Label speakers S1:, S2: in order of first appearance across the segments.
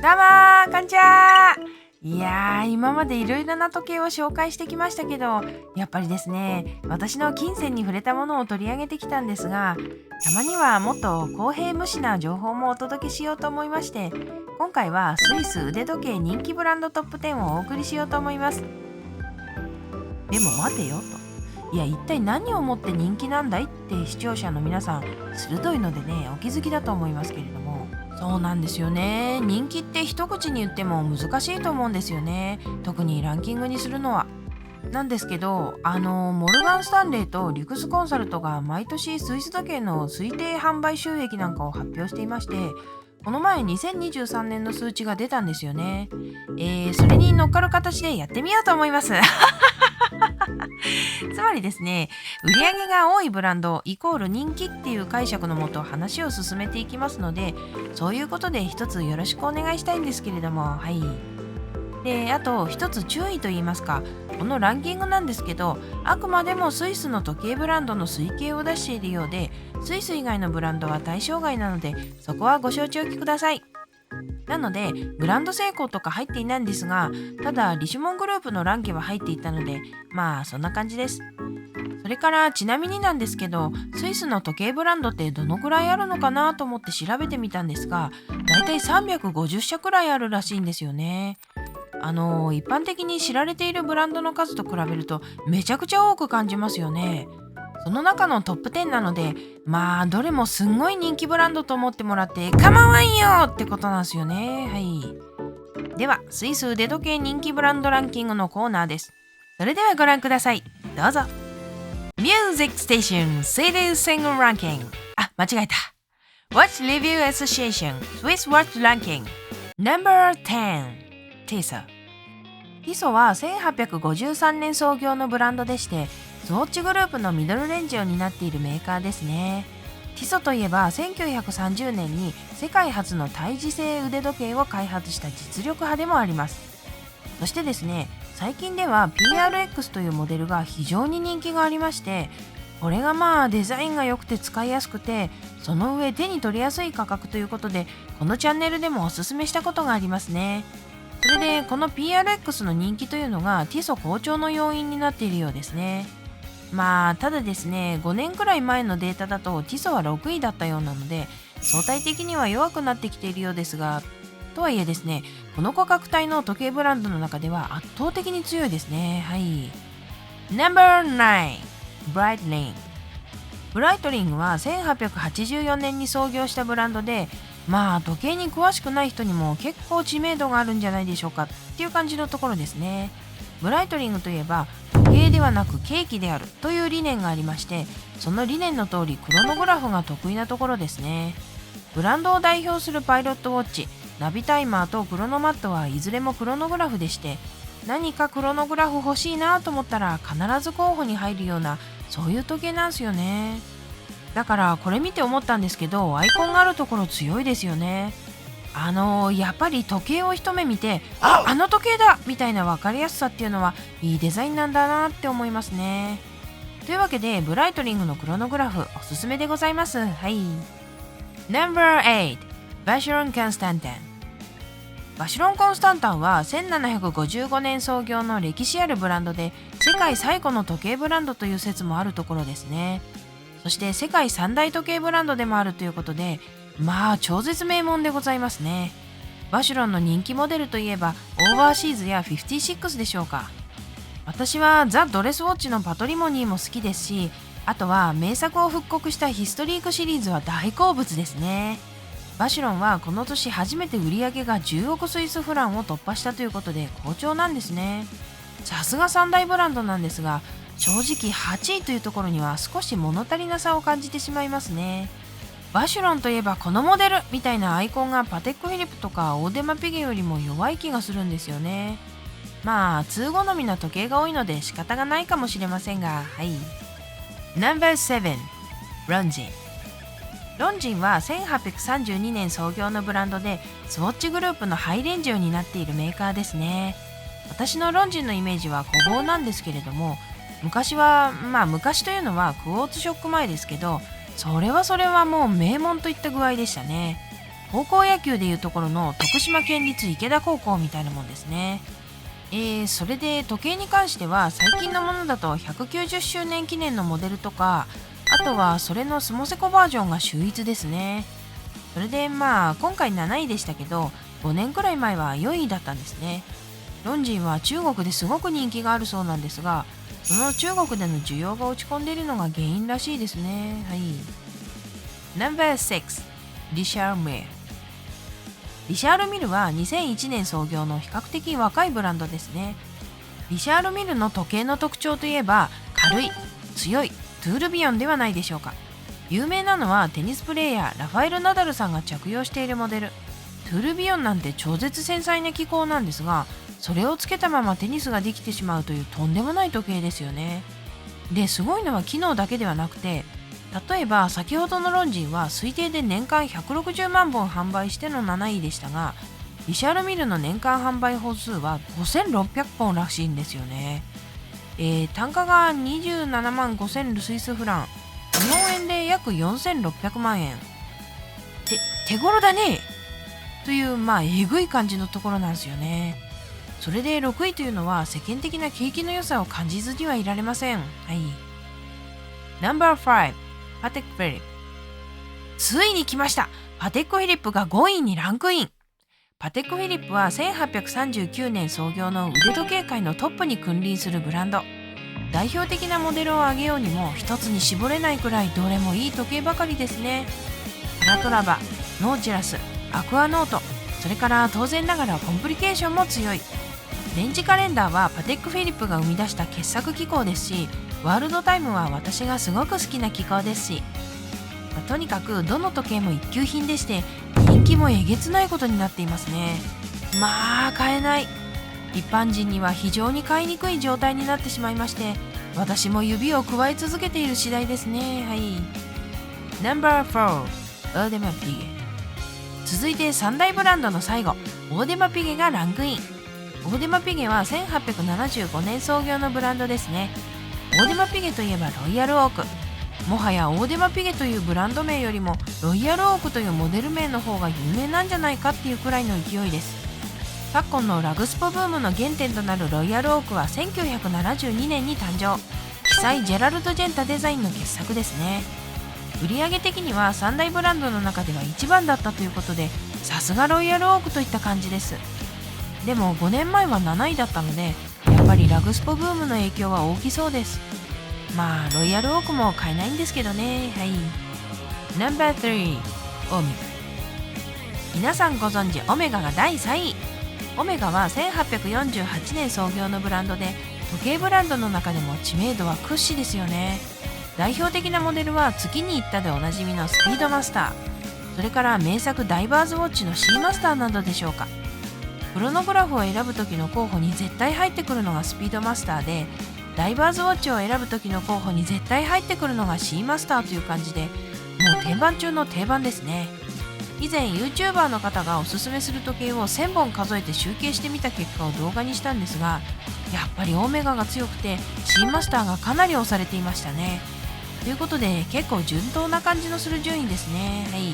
S1: どうもー、こんにちは。いやー、今までいろいろな時計を紹介してきましたけど、やっぱりですね、私の金銭に触れたものを取り上げてきたんですが、たまにはもっと公平無私な情報もお届けしようと思いまして、今回はスイス腕時計人気ブランドトップ10をお送りしようと思います。でも待てよと。いや、一体何をもって人気なんだいって視聴者の皆さん、鋭いのでね、お気づきだと思いますけれども。そうなんですよね。人気って一口に言っても難しいと思うんですよね。特にランキングにするのは。なんですけど、モルガン・スタンレーとリュクスコンサルトが毎年スイス時計の推定販売収益なんかを発表していまして、この前2023年の数値が出たんですよね。それに乗っかる形でやってみようと思います。つまりですね、売上が多いブランドイコール人気っていう解釈のもと話を進めていきますので、そういうことで一つよろしくお願いしたいんですけれども、はい。で、あと一つ注意と言いますか、このランキングなんですけど、あくまでもスイスの時計ブランドの推計を出しているようで、スイス以外のブランドは対象外なので、そこはご承知おきください。なので、グランド成功とか入っていないんですが、ただ、リシュモングループのランケは入っていたので、まあ、そんな感じです。それから、ちなみになんですけど、スイスの時計ブランドってどのくらいあるのかなと思って調べてみたんですが、だいたい350社くらいあるらしいんですよね。一般的に知られているブランドの数と比べると、めちゃくちゃ多く感じますよね。その中のトップ10なので、まあ、どれもすんごい人気ブランドと思ってもらって構わんよってことなんですよね。はい。では、スイス腕時計人気ブランドランキングのコーナーです。それではご覧ください。どうぞ。Music Station City Single Ranking。あ、間違えた。Watch Review Association Swiss Watch Ranking No.10 TISO。TISO は1853年創業のブランドでして、スウォッチグループのミドルレンジを担っているメーカーですね。ティソといえば1930年に世界初の対磁性腕時計を開発した実力派でもあります。そしてですね、最近では PRX というモデルが非常に人気がありまして、これがまあデザインが良くて使いやすくて、その上手に取りやすい価格ということで、このチャンネルでもおすすめしたことがありますね。それでこの PRX の人気というのがティソ好調の要因になっているようですね。まあ、ただですね、5年くらい前のデータだとティソは6位だったようなので、相対的には弱くなってきているようですが、とはいえですね、この価格帯の時計ブランドの中では圧倒的に強いですね。はい。No.9 ブライトリング。ブライトリングは1884年に創業したブランドで、まあ時計に詳しくない人にも結構知名度があるんじゃないでしょうかっていう感じのところですね。ブライトリングといえば時計ではなくケーキであるという理念がありまして、その理念の通りクロノグラフが得意なところですね。ブランドを代表するパイロットウォッチ、ナビタイマーとクロノマットはいずれもクロノグラフでして、何かクロノグラフ欲しいなと思ったら必ず候補に入るような、そういう時計なんですよね。だからこれ見て思ったんですけど、アイコンがあるところ強いですよね。やっぱり時計を一目見て、あの時計だみたいな分かりやすさっていうのはいいデザインなんだなって思いますね。というわけで、ブライトリングのクロノグラフおすすめでございます。はい。No.8 バシュロン・コンスタンタン。バシュロン・コンスタンタンは1755年創業の歴史あるブランドで、世界最古の時計ブランドという説もあるところですね。そして世界三大時計ブランドでもあるということで、まあ超絶名門でございますね。バシュロンの人気モデルといえばオーバーシーズや56でしょうか。私はザ・ドレスウォッチのパトリモニーも好きですし、あとは名作を復刻したヒストリークシリーズは大好物ですね。バシュロンはこの年初めて売り上げが10億スイスフランを突破したということで好調なんですね。さすが三大ブランドなんですが、正直8位というところには少し物足りなさを感じてしまいますね。バシュロンといえばこのモデルみたいなアイコンがパテックフィリップとかオーデマピゲよりも弱い気がするんですよね。まあ通好みな時計が多いので仕方がないかもしれませんが、はい。No.7 ロンジン。ロンジンは1832年創業のブランドで、スウォッチグループのハイレンジを担っているメーカーですね。私のロンジンのイメージは古豪なんですけれども、昔というのはクォーツショック前ですけど、それはもう名門といった具合でしたね。高校野球でいうところの徳島県立池田高校みたいなもんですね。それで時計に関しては最近のものだと190周年記念のモデルとか、あとはそれのスモセコバージョンが秀逸ですね。それで今回7位でしたけど、5年くらい前は4位だったんですね。ロンジンは中国ですごく人気があるそうなんですが、その中国での需要が落ち込んでいるのが原因らしいですね。はい。No.6 リシャール・ミル。リシャール・ミルは2001年創業の比較的若いブランドですね。リシャール・ミルの時計の特徴といえば、軽い、強い、トゥールビヨンではないでしょうか。有名なのはテニスプレーヤーラファエル・ナダルさんが着用しているモデル。トゥールビヨンなんて超絶繊細な機構なんですが、それをつけたままテニスができてしまうというとんでもない時計ですよね。で、すごいのは機能だけではなくて、例えば先ほどのロンジンは推定で年間160万本販売しての7位でしたが、リシャール・ミルの年間販売本数は5600本らしいんですよね。単価が27万5000スイスフラン、日本円で約4600万円。手頃だねという、えぐい感じのところなんですよね。それで6位というのは世間的な景気の良さを感じずにはいられません。はい。No.5 パテック・フィリップ。ついに来ました。パテック・フィリップが5位にランクイン。パテック・フィリップは1839年創業の腕時計界のトップに君臨するブランド。代表的なモデルを挙げようにも一つに絞れないくらいどれもいい時計ばかりですね。プラトラバ、ノーチラス、アクアノート、それから当然ながらコンプリケーションも強い。レンジカレンダーはパテック・フィリップが生み出した傑作機構ですし、ワールドタイムは私がすごく好きな機構ですし、とにかくどの時計も一級品でして、人気もえげつないことになっていますね。買えない。一般人には非常に買いにくい状態になってしまいまして、私も指を加え続けている次第ですね。はい。No.4 オーデマ・ピゲ。続いて3大ブランドの最後、オーデマ・ピゲがランクイン。オーデマ・ピゲは1875年創業のブランドですね。オーデマ・ピゲといえばロイヤルオーク。もはやオーデマ・ピゲというブランド名よりもロイヤルオークというモデル名の方が有名なんじゃないかっていうくらいの勢いです。昨今のラグスポブームの原点となるロイヤルオークは1972年に誕生。記載ジェラルド・ジェンタデザインの傑作ですね。売上的には3大ブランドの中では一番だったということで、さすがロイヤルオークといった感じです。でも5年前は7位だったので、やっぱりラグスポブームの影響は大きそうです。ロイヤルオークも買えないんですけどね。はい。No.3 オメガ。皆さんご存知オメガが第3位。オメガは1848年創業のブランドで、時計ブランドの中でも知名度は屈指ですよね。代表的なモデルは月に行ったでおなじみのスピードマスター、それから名作ダイバーズウォッチのシーマスターなどでしょうか。クロノグラフを選ぶ時の候補に絶対入ってくるのがスピードマスターで、ダイバーズウォッチを選ぶ時の候補に絶対入ってくるのがシーマスターという感じで、もう定番中の定番ですね。以前 YouTuber の方がおすすめする時計を1000本数えて集計してみた結果を動画にしたんですが、やっぱりオメガが強くてシーマスターがかなり押されていましたね。ということで結構順当な感じのする順位ですね。はい。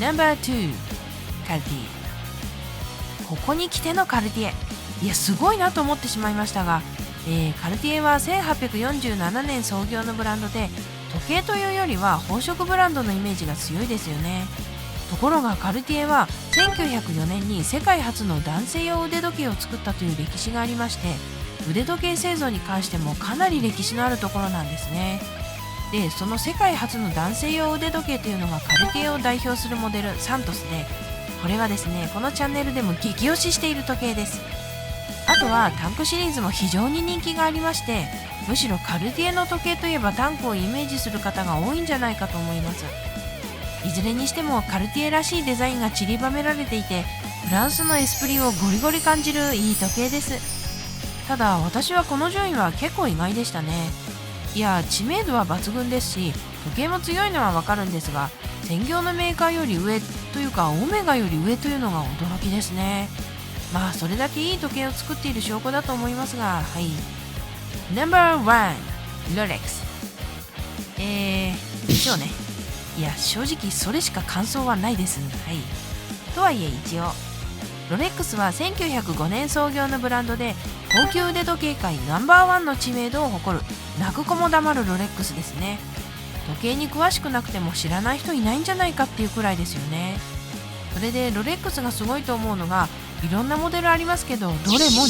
S1: No.2 カルティエ。ここに来てのカルティエ、いやすごいなと思ってしまいましたが、カルティエは1847年創業のブランドで、時計というよりは宝飾ブランドのイメージが強いですよね。ところがカルティエは1904年に世界初の男性用腕時計を作ったという歴史がありまして、腕時計製造に関してもかなり歴史のあるところなんですね。で、その世界初の男性用腕時計というのがカルティエを代表するモデルサントスで、これはですね、このチャンネルでも激推ししている時計です。あとはタンクシリーズも非常に人気がありまして、むしろカルティエの時計といえばタンクをイメージする方が多いんじゃないかと思います。いずれにしてもカルティエらしいデザインが散りばめられていて、フランスのエスプリをゴリゴリ感じるいい時計です。ただ私はこの順位は結構意外でしたね。いや、知名度は抜群ですし、時計も強いのはわかるんですが、専業のメーカーより上というかオメガより上というのが驚きですね。それだけいい時計を作っている証拠だと思いますが、はい。No.1 ロレックス。でしょうね。いや正直それしか感想はないです。はい。とはいえ一応ロレックスは1905年創業のブランドで、高級腕時計界ナンバーワンの知名度を誇る泣く子も黙るロレックスですね。時計に詳しくなくても知らない人いないんじゃないかっていうくらいですよね。それでロレックスがすごいと思うのが、いろんなモデルありますけどどれも人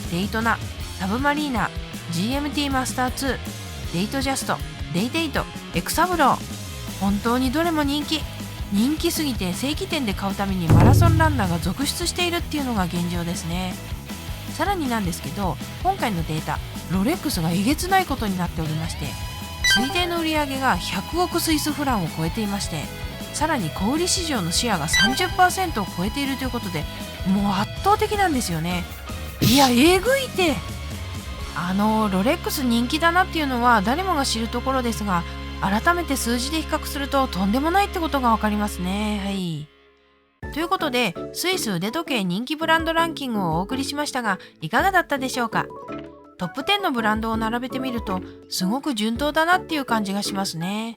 S1: 気。デイトナ、サブマリーナ、GMT マスター2、デイトジャスト、デイテイト、エクサブロー、本当にどれも人気。人気すぎて正規店で買うためにマラソンランナーが続出しているっていうのが現状ですね。さらになんですけど、今回のデータ、ロレックスがえげつないことになっておりまして、推定の売上が100億スイスフランを超えていまして、さらに小売市場のシェアが 30% を超えているということで、もう圧倒的なんですよね。いやえぐいて、ロレックス人気だなっていうのは誰もが知るところですが、改めて数字で比較するととんでもないってことがわかりますね。はい。ということで、スイス腕時計人気ブランドランキングをお送りしましたが、いかがだったでしょうか。トップ10のブランドを並べてみると、すごく順当だなっていう感じがしますね。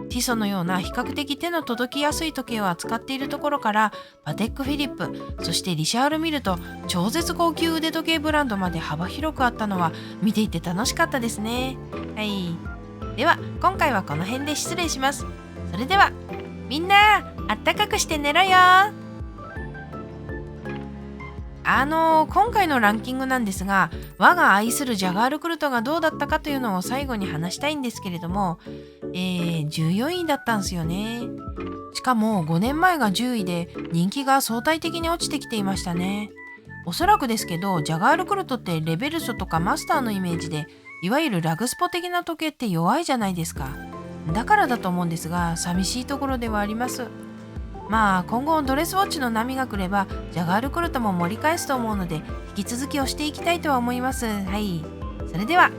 S1: ティソのような比較的手の届きやすい時計を扱っているところから、パテックフィリップ、そしてリシャール・ミルと超絶高級腕時計ブランドまで幅広くあったのは見ていて楽しかったですね。はい。では今回はこの辺で失礼します。それではみんなあったかくして寝ろよ。今回のランキングなんですが、我が愛するジャガールクルトがどうだったかというのを最後に話したいんですけれども、14位だったんですよね。しかも5年前が10位で人気が相対的に落ちてきていましたね。おそらくですけど、ジャガールクルトってレベルソとかマスターのイメージで、いわゆるラグスポ的な時計って弱いじゃないですか。だからだと思うんですが、寂しいところではあります。まあ今後ドレスウォッチの波が来ればジャガールクルトも盛り返すと思うので、引き続き押していきたいとは思います。はい。それでは。